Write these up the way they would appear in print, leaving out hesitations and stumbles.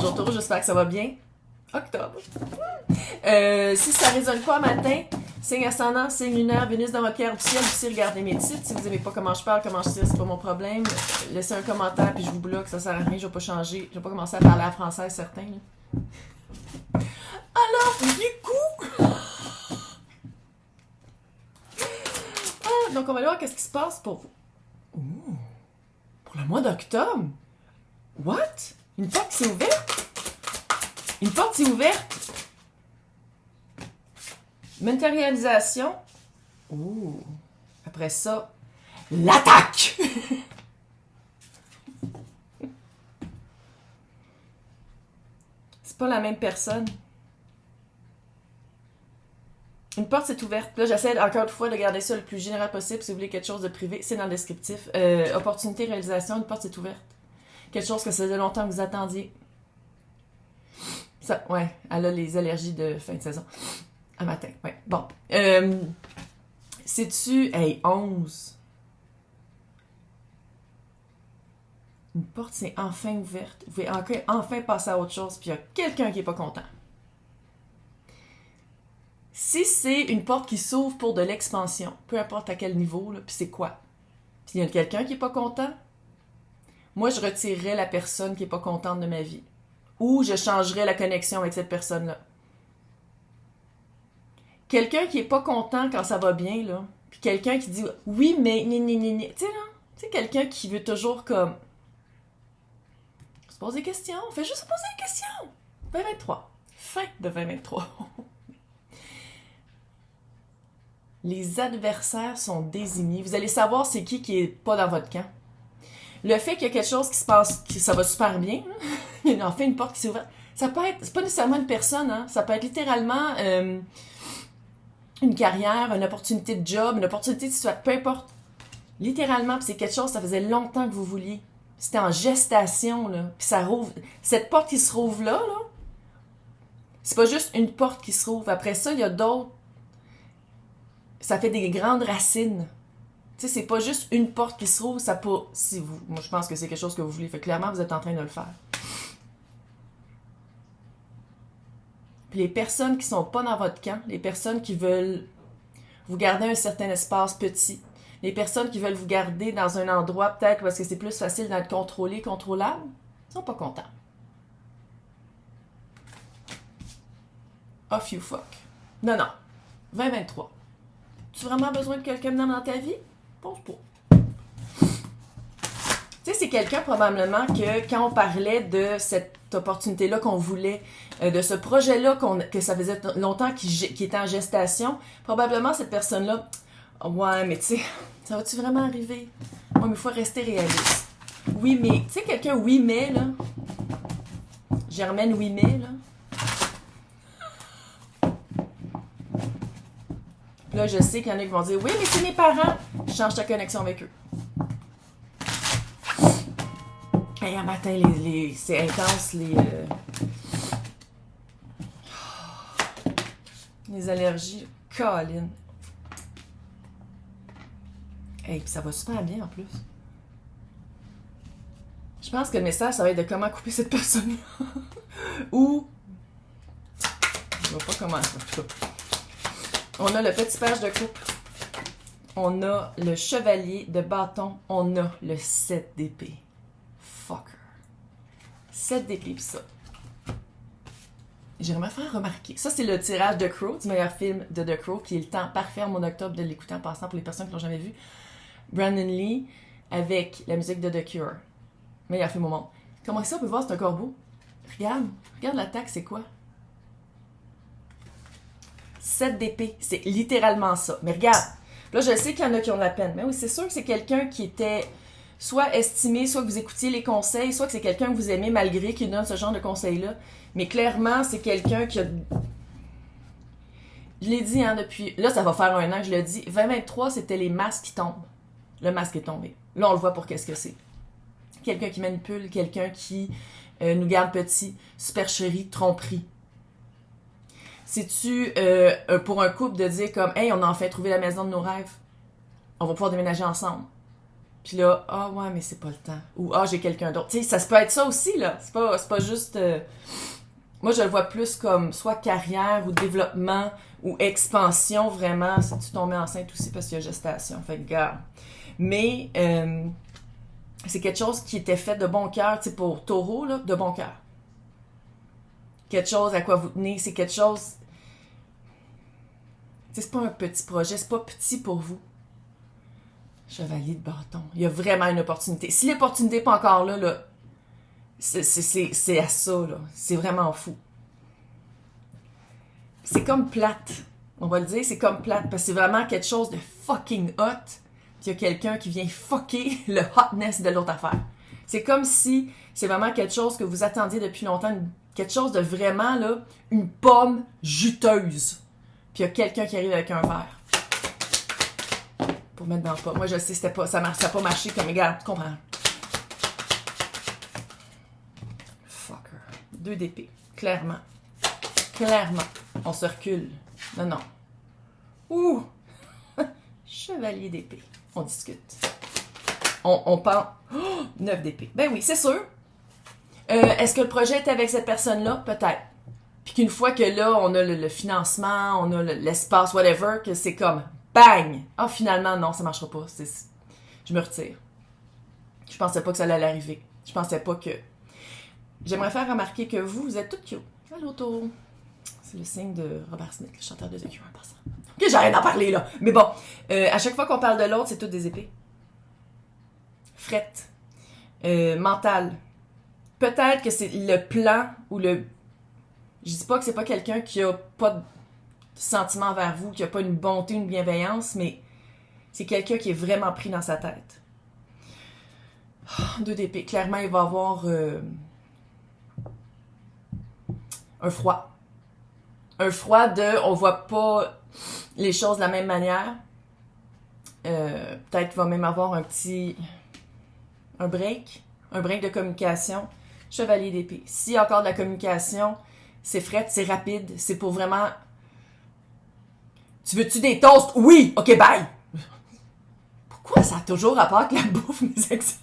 Bonjour Taureau, j'espère que ça va bien. Octobre. Si ça résonne pas matin, signe ascendant, signe lunaire, Vénus dans votre cœur du ciel, aussi regardez mes titres. Si vous aimez pas comment je parle, comment je tire, c'est pas mon problème. Laissez un commentaire puis je vous bloque, ça sert à rien, je vais pas changer. Je vais pas commencer à parler à française, certain. Là. Alors, du coup... donc on va aller voir qu'est-ce qui se passe pour vous. Ouh, pour le mois d'octobre. What? Une porte s'est ouverte? Une porte s'est ouverte? Matérialisation. Ouh. Après ça, l'attaque! C'est pas la même personne. Une porte s'est ouverte. Là, j'essaie encore une fois de garder ça le plus général possible. Si vous voulez quelque chose de privé, c'est dans le descriptif. Opportunité, réalisation, une porte s'est ouverte. Quelque chose que ça faisait longtemps que vous attendiez. Ça, ouais, elle a les allergies de fin de saison. Un matin, ouais. Bon. Sais-tu, hey, 11. Une porte s'est enfin ouverte. Vous pouvez enfin passer à autre chose, puis il y a quelqu'un qui n'est pas content. Si c'est une porte qui s'ouvre pour de l'expansion, peu importe à quel niveau, là, puis c'est quoi? Puis il y a quelqu'un qui n'est pas content, moi je retirerais la personne qui n'est pas contente de ma vie. Ou je changerais la connexion avec cette personne-là. Quelqu'un qui n'est pas content quand ça va bien, là, puis quelqu'un qui dit « oui, mais... » Tu sais, là, tu sais, quelqu'un qui veut toujours comme... se poser des questions, on fait juste se poser des questions. 2023. Fin de 2023. Les adversaires sont désignés. Vous allez savoir c'est qui est pas dans votre camp. Le fait qu'il y a quelque chose qui se passe, que ça va super bien, il y a enfin une porte qui s'est ouverte. Ça peut être, c'est pas nécessairement une personne, hein, ça peut être littéralement une carrière, une opportunité de job, une opportunité de situation, peu importe. Littéralement, puis c'est quelque chose, ça faisait longtemps que vous vouliez. C'était en gestation, là. Puis ça rouvre. Cette porte qui se rouvre là, c'est pas juste une porte qui se rouvre. Après ça, il y a d'autres. Ça fait des grandes racines. Tu sais, c'est pas juste une porte qui se rouvre, ça peut... Si vous, moi, je pense que c'est quelque chose que vous voulez. Fait que clairement, vous êtes en train de le faire. Puis les personnes qui sont pas dans votre camp, les personnes qui veulent vous garder un certain espace petit, les personnes qui veulent vous garder dans un endroit peut-être parce que c'est plus facile d'être contrôlé, contrôlable, ils sont pas contents. Off you fuck. Non, non. 2023. Tu as vraiment besoin de quelqu'un dans ta vie? Pense pas. Tu sais, c'est quelqu'un probablement que quand on parlait de cette opportunité-là qu'on voulait, de ce projet-là que ça faisait longtemps qui était en gestation, probablement cette personne-là, ouais, mais tu sais, ça va-tu vraiment arriver? Ouais, mais il faut rester réaliste. Oui, mais, tu sais, quelqu'un, oui, mais, là, Germaine, oui, mais, là, là, je sais qu'il y en a qui vont dire « Oui, mais c'est mes parents! » Change ta connexion avec eux. Hey, un matin, c'est intense, les allergies. Colin. Hey, puis ça va super bien, en plus. Je pense que le message, ça va être de comment couper cette personne-là. Ou... Je ne vois pas comment, en tout cas. On a le petit page de coupe. On a le chevalier de bâton. On a le 7 d'épée. Fucker. 7 d'épée pis ça. J'aimerais faire remarquer. Ça, c'est le tirage de Crow, du meilleur film de The Crow, qui est le temps parfait en mois d'octobre de l'écouter en passant pour les personnes qui l'ont jamais vu. Brandon Lee avec la musique de The Cure. Meilleur film au monde. Comment ça, on peut voir, c'est un corbeau? Regarde l'attaque, c'est quoi? 7 d'épée, c'est littéralement ça. Mais regarde, là je sais qu'il y en a qui ont de la peine. Mais oui, c'est sûr que c'est quelqu'un qui était soit estimé, soit que vous écoutiez les conseils, soit que c'est quelqu'un que vous aimez malgré qu'il donne ce genre de conseils-là. Mais clairement, c'est quelqu'un qui a... Je l'ai dit, hein, depuis... Là, ça va faire un an que je le dis. 2023, c'était les masques qui tombent. Le masque est tombé. Là, on le voit pour qu'est-ce que c'est. Quelqu'un qui manipule, quelqu'un qui nous garde petits, supercherie, tromperie. C'est-tu pour un couple de dire comme « Hey, on a enfin trouvé la maison de nos rêves. On va pouvoir déménager ensemble. » Puis là, ah ouais, mais c'est pas le temps. Ou ah, j'ai quelqu'un d'autre. Tu sais, ça se peut être ça aussi, là. C'est pas juste... Moi, je le vois plus comme soit carrière ou développement ou expansion, vraiment. Si tu tombes enceinte aussi parce qu'il y a gestation. Fait que, garde. Mais c'est quelque chose qui était fait de bon cœur. Tu sais, pour Taureau, là, de bon cœur. Quelque chose à quoi vous tenez. C'est quelque chose... Tu sais, c'est pas un petit projet. C'est pas petit pour vous. Chevalier de bâton. Il y a vraiment une opportunité. Si l'opportunité n'est pas encore là, c'est à ça, là. C'est vraiment fou. C'est comme plate. On va le dire, c'est comme plate. Parce que c'est vraiment quelque chose de fucking hot. Puis il y a quelqu'un qui vient fucker le hotness de l'autre affaire. C'est comme si c'est vraiment quelque chose que vous attendiez depuis longtemps. Quelque chose de vraiment, là, une pomme juteuse. Puis il y a quelqu'un qui arrive avec un verre. Pour mettre dans le pot. Moi, je sais, ça n'a pas marché comme, regarde, tu comprends. Fucker. 2 d'épée. Clairement. Clairement. On se recule. Non, non. Ouh! Chevalier d'épée. On discute. On pense... Oh, 9 d'épée. Ben oui, c'est sûr. Est-ce que le projet est avec cette personne-là? Peut-être. Puis qu'une fois que là, on a le financement, on a l'espace, whatever, que c'est comme... Bang! Ah, finalement, non, ça marchera pas. Je me retire. Je pensais pas que ça allait arriver. Je pensais pas que... J'aimerais faire remarquer que vous êtes toutes cute. Allô, Taureau. C'est le signe de Robert Smith, le chanteur de The Cure, en passant. Ok, j'arrête d'en parler, là. Mais bon, à chaque fois qu'on parle de l'autre, c'est toutes des épées. Frette. Mental. Peut-être que c'est le plan ou le... Je dis pas que c'est pas quelqu'un qui a pas de sentiment vers vous, qui a pas une bonté, une bienveillance, mais c'est quelqu'un qui est vraiment pris dans sa tête. 2 d'épée. Clairement, il va avoir un froid. Un froid de... On voit pas les choses de la même manière. Peut-être qu'il va même avoir un petit... Un break de communication. Chevalier d'épée. S'il y a encore de la communication, c'est fret, c'est rapide, c'est pour vraiment... Tu veux-tu des toasts? Oui! Ok, bye! Pourquoi ça a toujours rapport avec la bouffe, mes exemples?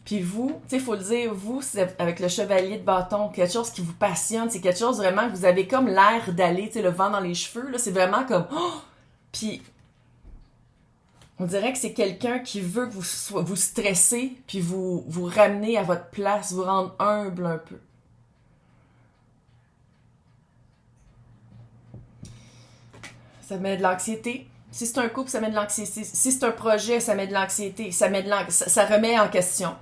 Puis vous, tu sais, il faut le dire, vous, c'est avec le chevalier de bâton, quelque chose qui vous passionne, c'est quelque chose vraiment que vous avez comme l'air d'aller, tu sais, le vent dans les cheveux, là, c'est vraiment comme... Oh! Puis, on dirait que c'est quelqu'un qui veut que vous stressez, puis vous ramenez à votre place, vous rendre humble un peu. Ça met de l'anxiété. Si c'est un couple, ça met de l'anxiété. Si c'est un projet, ça met de l'anxiété. Ça remet en question.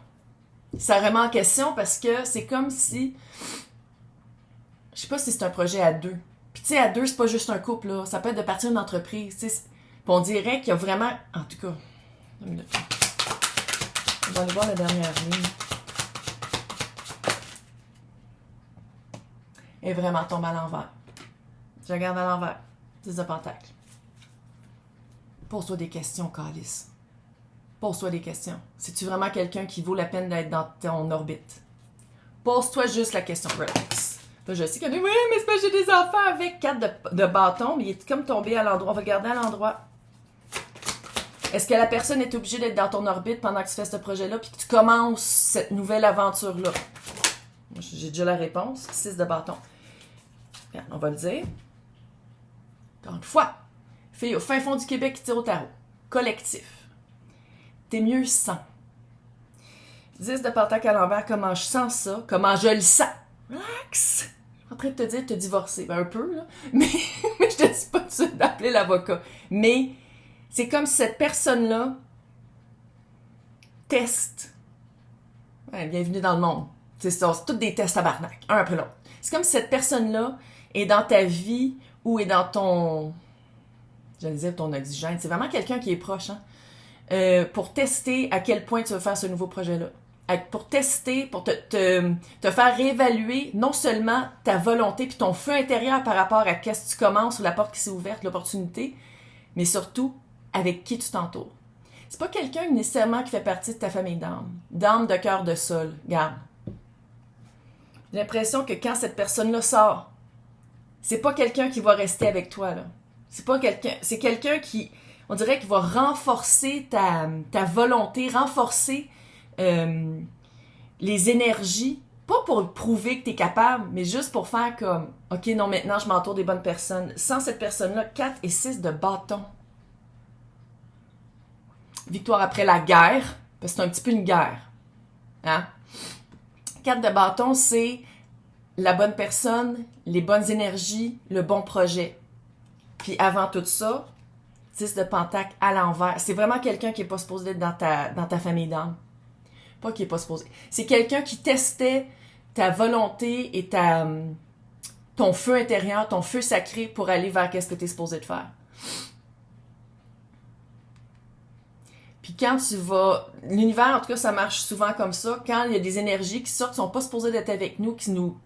Ça remet en question parce que c'est comme si... Je sais pas si c'est un projet à 2. Puis tu sais, à 2, c'est pas juste un couple, là. Ça peut être de partir d'une entreprise, tu sais. Puis on dirait qu'il y a vraiment... En tout cas... Une minute. On va aller voir la dernière ligne. Elle est vraiment tombée à l'envers. Je regarde à l'envers. 10 de pentacle. Pose-toi des questions, Calice. Pose-toi des questions. C'est-tu vraiment quelqu'un qui vaut la peine d'être dans ton orbite? Pose-toi juste la question. Relax. Là, je sais qu'il y a des... Oui, mais c'est pas j'ai des enfants avec 4 de bâton, mais il est comme tombé à l'endroit. On va regarder à l'endroit. Est-ce que la personne est obligée d'être dans ton orbite pendant que tu fais ce projet-là puis que tu commences cette nouvelle aventure-là? Moi, j'ai déjà la réponse. 6 de bâton. Bien, on va le dire. Encore une fois, fille au fin fond du Québec qui tire au tarot. Collectif. T'es mieux sans. 10 de pentacle à l'envers, comment je sens ça? Comment je le sens? Relax! Je suis en train de te dire de te divorcer. Ben, un peu, là. Mais je te dis pas tout de suite d'appeler l'avocat. Mais c'est comme si cette personne-là teste. Ouais, bienvenue dans le monde. C'est ça, c'est tous des tests à barnac, un après l'autre. C'est comme si cette personne-là est dans ta vie ou est dans ton... J'allais dire ton oxygène. C'est vraiment quelqu'un qui est proche, hein? Pour tester à quel point tu veux faire ce nouveau projet-là. Pour tester, pour te faire réévaluer non seulement ta volonté puis ton feu intérieur par rapport à qu'est-ce que tu commences ou la porte qui s'est ouverte, l'opportunité, mais surtout avec qui tu t'entoures. C'est pas quelqu'un nécessairement qui fait partie de ta famille d'âme. D'âme de cœur de sol. Regarde. J'ai l'impression que quand cette personne-là sort, c'est pas quelqu'un qui va rester avec toi, là. C'est pas quelqu'un... C'est quelqu'un qui, on dirait, qui va renforcer ta volonté, renforcer les énergies, pas pour prouver que t'es capable, mais juste pour faire comme, OK, non, maintenant, je m'entoure des bonnes personnes. Sans cette personne-là, 4 et 6 de bâton. Victoire après la guerre, parce que c'est un petit peu une guerre. Hein? 4 de bâton, c'est la bonne personne, les bonnes énergies, le bon projet. Puis avant tout ça, 10 de pentacle à l'envers. C'est vraiment quelqu'un qui n'est pas supposé être dans ta famille d'âme. Pas qui n'est pas supposé. C'est quelqu'un qui testait ta volonté et ton feu intérieur, ton feu sacré pour aller vers qu'est-ce que tu es supposé de faire. Puis quand tu vas... L'univers, en tout cas, ça marche souvent comme ça. Quand il y a des énergies qui sortent, qui sont pas supposées d'être avec nous, qui nous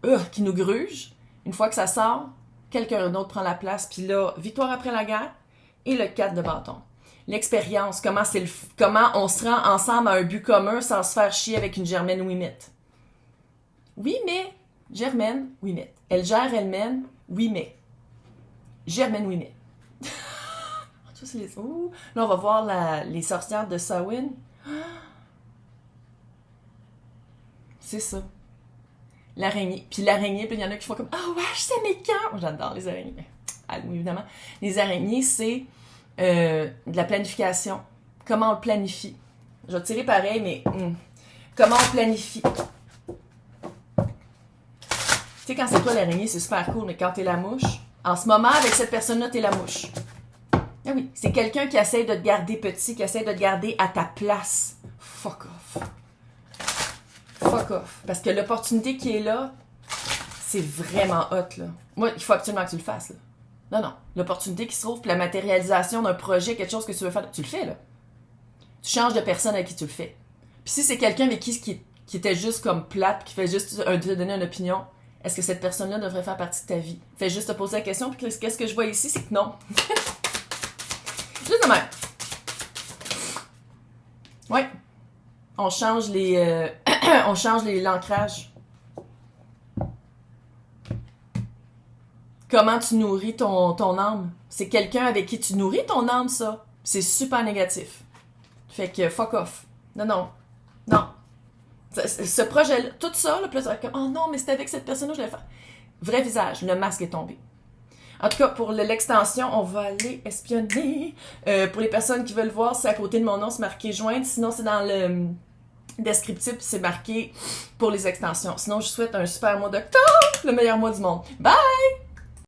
grugent, une fois que ça sort, quelqu'un d'autre prend la place. Puis là, victoire après la guerre et le 4 de bâton. L'expérience, comment on se rend ensemble à un but commun sans se faire chier avec une Germaine Ouimet. Oui, mais... Germaine Ouimet. Elle gère, elle mène. Oui, mais... Germaine Ouimet. Là, on va voir les sorcières de Samhain. C'est ça. L'araignée. Puis l'araignée, puis il y en a qui font comme « Ah ouais, je sais mes camps! » J'adore les araignées. Ah, oui, évidemment. Les araignées, c'est de la planification. Comment on le planifie. Je vais tirer pareil, mais comment on planifie. Tu sais, quand c'est toi l'araignée, c'est super cool, mais quand t'es la mouche, en ce moment, avec cette personne-là, t'es la mouche. Ah oui, c'est quelqu'un qui essaie de te garder petit, qui essaie de te garder à ta place. Fuck off. Fuck off. Parce que l'opportunité qui est là, c'est vraiment hot, là. Moi, il faut absolument que tu le fasses, là. Non. L'opportunité qui se trouve, puis la matérialisation d'un projet, quelque chose que tu veux faire, tu le fais, là. Tu changes de personne avec qui tu le fais. Puis si c'est quelqu'un avec qui était juste comme plate, qui fait juste te donner une opinion, est-ce que cette personne-là devrait faire partie de ta vie? Fais juste te poser la question, puis qu'est-ce que je vois ici, c'est que non. Juste de même. Ouais. On change l'ancrage. Comment tu nourris ton âme. C'est quelqu'un avec qui tu nourris ton âme, ça. C'est super négatif. Fait que fuck off. Non. Ce projet-là, tout ça, là, plus comme, oh non, mais c'était avec cette personne-là que je l'ai fait. Vrai visage, le masque est tombé. En tout cas, pour l'extension, on va aller espionner. Pour les personnes qui veulent voir, c'est à côté de mon nom, c'est marqué joindre. Sinon, c'est dans le descriptif, c'est marqué pour les extensions. Sinon, je vous souhaite un super mois d'octobre, le meilleur mois du monde. Bye!